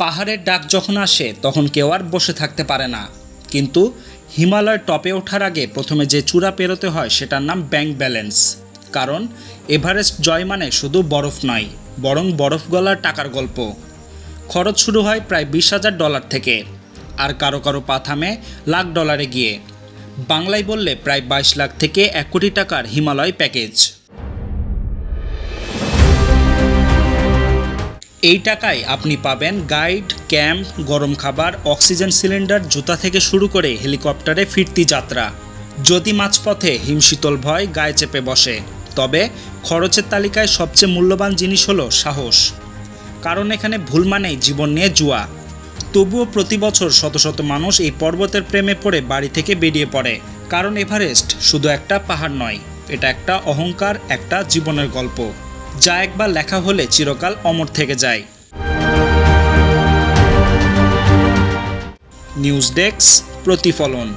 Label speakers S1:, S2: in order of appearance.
S1: পাহাড়ের ডাক যখন আসে তখন কেউ আর বসে থাকতে পারে না। কিন্তু হিমালয়ের টপে ওঠার আগে প্রথমে যে চূড়া পেরোতে হয় সেটার নাম ব্যাংক ব্যালেন্স। কারণ এভারেস্ট জয় মানে শুধু বরফ নয়, বরং বরফ গলার টাকার গল্প। খরচ শুরু হয় প্রায় $20,000 থেকে, আর কারো কারো পা থামে লাখ ডলারে গিয়ে। বাংলায় বললে প্রায় 22 লাখ থেকে 1 কোটি টাকার হিমালয় প্যাকেজ। এই টাকায় আপনি পাবেন গাইড, ক্যাম্প, গরম খাবার, অক্সিজেন সিলিন্ডার, জুতা থেকে শুরু করে হেলিকপ্টারে ফিরতি যাত্রা। যদি মাঝপথে হিমশীতল ভয় গায়ে চেপে বসে, তবে খরচের তালিকায় সবচেয়ে মূল্যবান জিনিস হলো সাহস। কারণ এখানে ভুল মানেই জীবন নিয়ে জুয়া। তবুও প্রতি বছর শত শত মানুষ এই পর্বতের প্রেমে পড়ে বাড়ি থেকে বেরিয়ে পড়ে। কারণ এভারেস্ট শুধু একটা পাহাড় নয়, এটা একটা অহংকার, একটা জীবনের গল্প, যা একবার লেখা হলে চিরকাল অমর থেকে যায়। নিউজ ডেস্ক, প্রতিফলন।